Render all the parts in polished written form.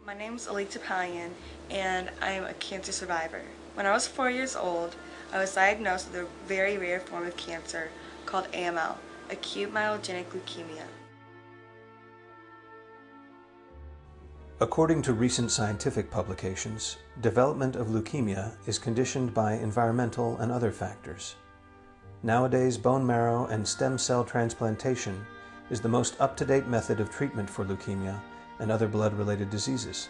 My name is Alique Topalian, and I am a cancer survivor. When I was 4 years old, I was diagnosed with a very rare form of cancer called AML, acute myelogenous leukemia. According to recent scientific publications, development of leukemia is conditioned by environmental and other factors. Nowadays, bone marrow and stem cell transplantation is the most up-to-date method of treatment for leukemia and other blood-related diseases.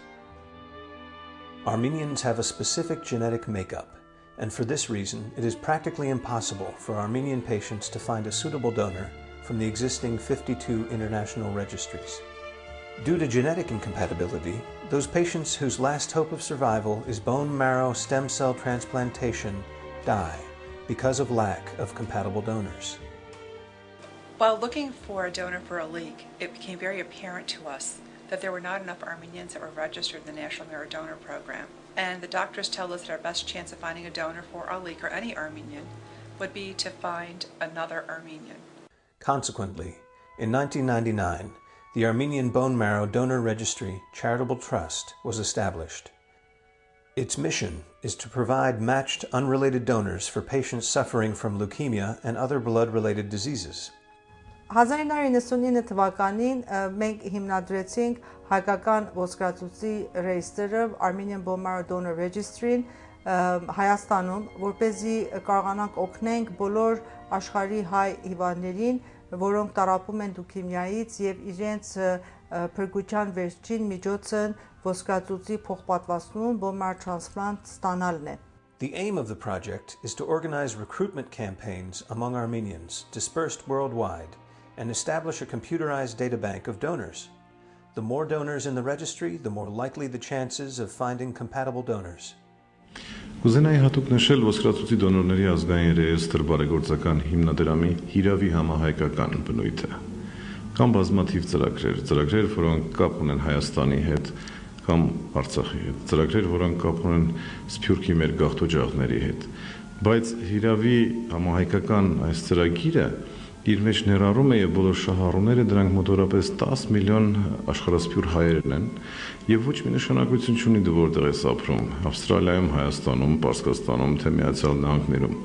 Armenians have a specific genetic makeup, and for this reason, it is practically impossible for Armenian patients to find a suitable donor from the existing 52 international registries. Due to genetic incompatibility, those patients whose last hope of survival is bone marrow stem cell transplantation die because of lack of compatible donors. While looking for a donor for Alique, it became very apparent to us that there were not enough Armenians that were registered in the National Marrow Donor Program. And the doctors tell us that our best chance of finding a donor for Alique or any Armenian would be to find another Armenian. Consequently, in 1999, the Armenian Bone Marrow Donor Registry Charitable Trust was established. Its mission is to provide matched unrelated donors for patients suffering from leukemia and other blood-related diseases. 1999 թվականին մենք հիմնադրեցինք հայկական ոսկրածուծի ռեյստրը Armenian Bone Marrow Donor Registry-ն Հայաստանում, որպեսզի կարողանանք օգնենք բոլոր աշխարհի հայ հիվանդներին, որոնք տառապում են լյուկեմիայից եւ իրենց փրկության վերջին միջոցը ոսկրածուծի փոխպատվաստում bone marrow transplant ստանալն է. The aim of the project is to organize recruitment campaigns among Armenians dispersed worldwide and establish a computerized databank of donors. The more donors in the registry, the more likely the chances of finding compatible donors. Կուզենայի հատուկ նշել ոսկրածուծի դոնորների ազգային ռեեստրի բարեգործական հիմնադրամի հիրավի համահայկական բնույթը։ Կան բազմաթիվ ծրագրեր, որոնք կապ ունեն Հայաստանի հետ կամ Արցախի հետ, ծրագրեր, որոնք կապ ունեն Սփյուռքի մեր գաղթօջախների հետ, բայց հիրավի համահայկական այս ծրագիրը իր մեջ ներառում է եւ բոլոր շահառուները դրանք մոտավորապես 10 միլիոն աշխարհասփյուռ հայերն են եւ ոչ մի նշանակություն չունի դու որտեղ ես ապրում Ավստրալիայում, Հայաստանում, Պարսկաստանում, թե Միացյալ Նահանգներում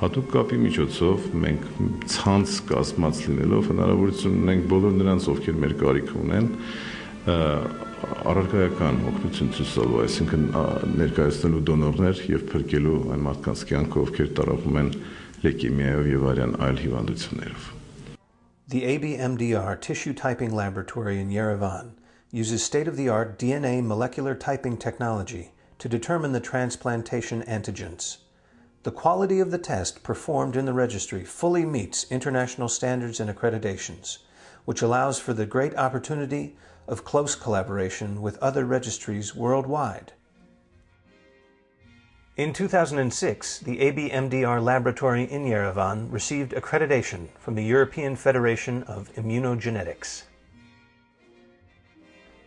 հատուկ կապի միջոցով մենք ցանց կազմած լինելով հնարավորություն ունենք բոլոր նրանց ովքեր մեր կարիք ունեն առարկայական օգնություն ցույց տալու, այսինքն ներկայացնելու դոնորներ եւ փրկելու այն մարդկանց կյանքը ովքեր տառապում են leukemiայով եւ այլ հիվանդություններով. The ABMDR tissue typing laboratory in Yerevan uses state-of-the-art DNA molecular typing technology to determine the transplantation antigens. The quality of the test performed in the registry fully meets international standards and accreditations, which allows for the great opportunity of close collaboration with other registries worldwide. In 2006, the ABMDR laboratory in Yerevan received accreditation from the European Federation of Immunogenetics.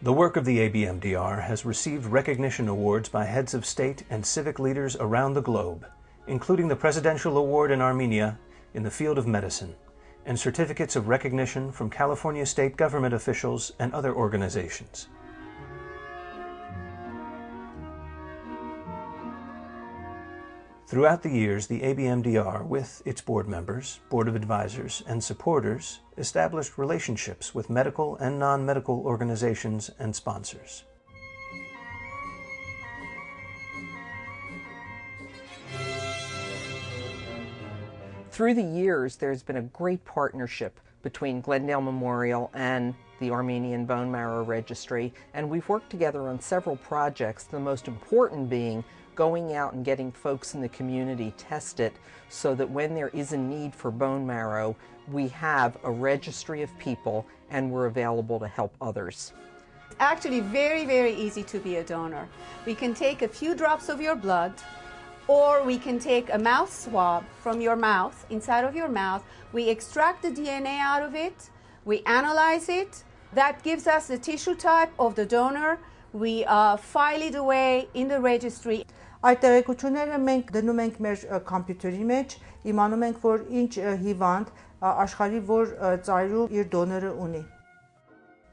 The work of the ABMDR has received recognition awards by heads of state and civic leaders around the globe, including the Presidential Award in Armenia in the field of medicine, and certificates of recognition from California state government officials and other organizations. Throughout the years, the ABMDR, with its board members, board of advisors, and supporters, established relationships with medical and non-medical organizations and sponsors. Through the years, there's been a great partnership between Glendale Memorial and the Armenian Bone Marrow Registry, and we've worked together on several projects, the most important being going out and getting folks in the community tested so that when there is a need for bone marrow, we have a registry of people and we're available to help others. It's actually very, very easy to be a donor. We can take a few drops of your blood, or we can take a mouth swab from your mouth, inside of your mouth. We extract the DNA out of it, we analyze it. That gives us the tissue type of the donor. We file it away in the registry. Այդ տեղեկությունները մենք դնում ենք մեր համակարգի մեջ, իմանում ենք, որ ինչ հիվանդ աշխարհի որ ծայրում իր դոնորը ունի.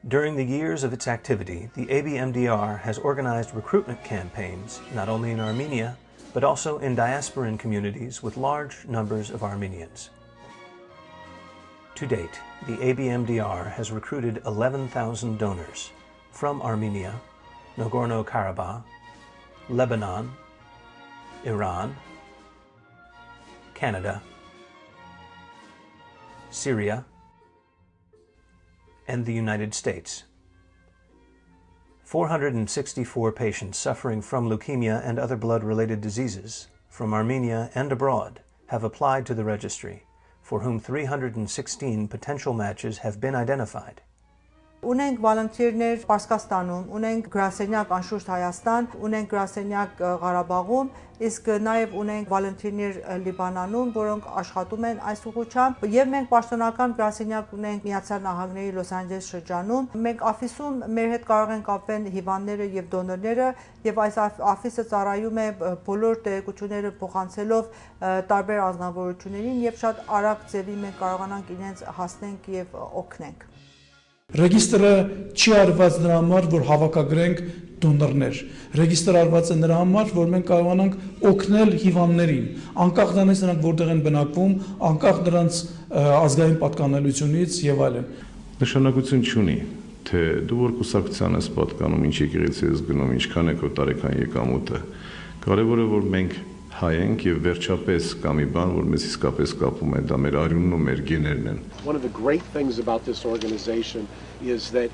During the years of its activity, the ABMDR has organized recruitment campaigns not only in Armenia, but also in diasporan communities with large numbers of Armenians. To date, the ABMDR has recruited 11,000 donors from Armenia, Nagorno-Karabakh, Lebanon, Iran, Canada, Syria, and the United States. 464 patients suffering from leukemia and other blood-related diseases from Armenia and abroad have applied to the registry, for whom 316 potential matches have been identified. Ունենք վոլոնտիրներ Պարսկաստանում, ունենք գրասենյակ անշուշտ Հայաստան, ունենք գրասենյակ Ղարաբաղում, իսկ նաև ունենք վոլոնտիրներ Լիբանանում, որոնք աշխատում են այս ուղղությամբ, եւ մենք պաշտոնական գրասենյակ ունենք Միացյալ Նահանգների Լոս Անջելես շրջանում։ Մենք օֆիսում մեր հետ կարող են կապվել հիվանդները եւ դոնորները, եւ այս օֆիսը ծառայում է բոլոր տեղեկությունները փոխանցելով տարբեր անձնավորություններին եւ շատ արագ ձևի մենք կարողանանք իրենց հասնենք եւ օգնենք։ Ռեգիստրը չի արված նրա համար, որ հավաքագրենք դոնորներ։ Ռեգիստր արված է նրա համար, որ մենք կարողանանք օգնել հիվանդներին, անկախ նրանից նրանք որտեղ են բնակվում, անկախ նրանց ազգային պատկանելությունից եւ այլն։ Նշանակություն չունի, թե դու որ կուսակցության ես պատկանում, ինչ եկեղեցի ես գնում, ինչքան է քո տարեկան եկամուտը։ Կարևորը որ մենք հայենք եւ վերջապես կա մի բան, որ մեզ իսկապես կապում է, դա մեր արյունն ու մեր գեներն են։ One of the great things about this organization is that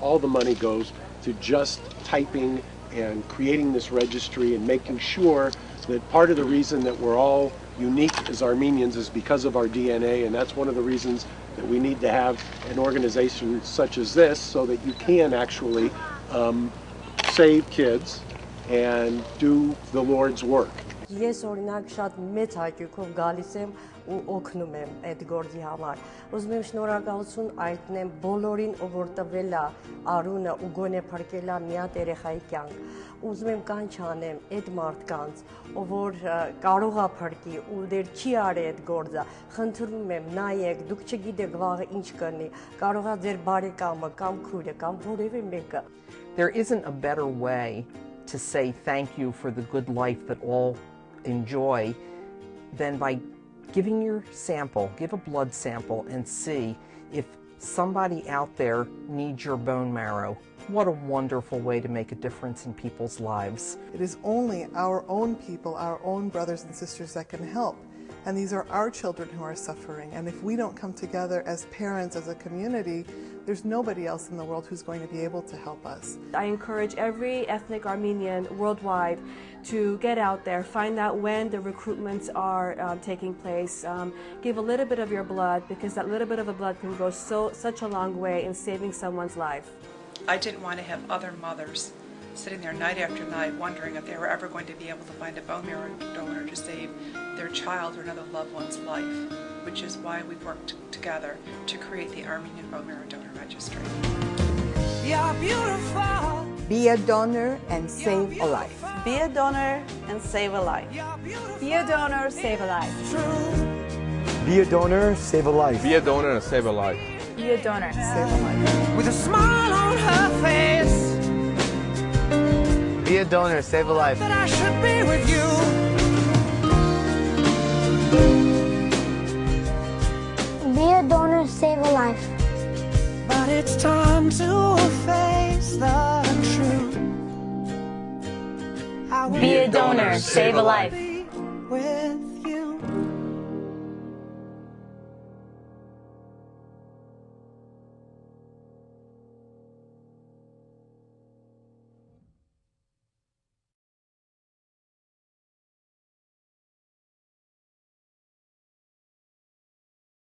all the money goes to just typing and creating this registry and making sure that part of the reason that we're all unique as Armenians is because of our DNA, and that's one of the reasons that we need to have an organization such as this so that you can actually save kids and do the Lord's work. Ես օրինակ շատ մեծ հաճույքով գալիս եմ ու օգնում եմ այդ գործի համար։ Ուզում եմ շնորհակալություն այցնեմ բոլորին, ով որ տվել է արունը ու գոնե փրկել է մի հատ երեխայի կյանք։ Ուզում եմ կանչ անեմ այդ մարդկանց, ով որ կարող է փրկի ու դեռ չի արել այդ գործը։ Խնդրում եմ, նայեք, դուք չգիտեք վաղը ինչ կլինի։ Կարող է ձեր բարեկամը կամ քույրը կամ որևէ մեկը։ There isn't a better way to say thank you for the good life that all enjoy than by giving your sample, give a blood sample and see if somebody out there needs your bone marrow. What a wonderful way to make a difference in people's lives. It is only our own people, our own brothers and sisters that can help. And these are our children who are suffering. And if we don't come together as parents, as a community, there's nobody else in the world who's going to be able to help us. I encourage every ethnic Armenian worldwide to get out there, find out when the recruitments are taking place. Give a little bit of your blood, because that little bit of a blood can go such a long way in saving someone's life. I didn't want to have other mothers sitting there night after night wondering if they were ever going to be able to find a bone marrow donor to save their child or another loved one's life, which is why we've worked together to create the Armenian Bone Marrow Donor Registry. You're beautiful. Be a donor and save a life. Be a donor and save a life. Be a donor, save a life. Be a donor, save a life. Be a donor and save a life. Be a donor, save a life. With a smile on her face. Be a donor, save a life. That I should be with you. Be a donor, save a life. But it's time to face the truth. Be a donor, save a life.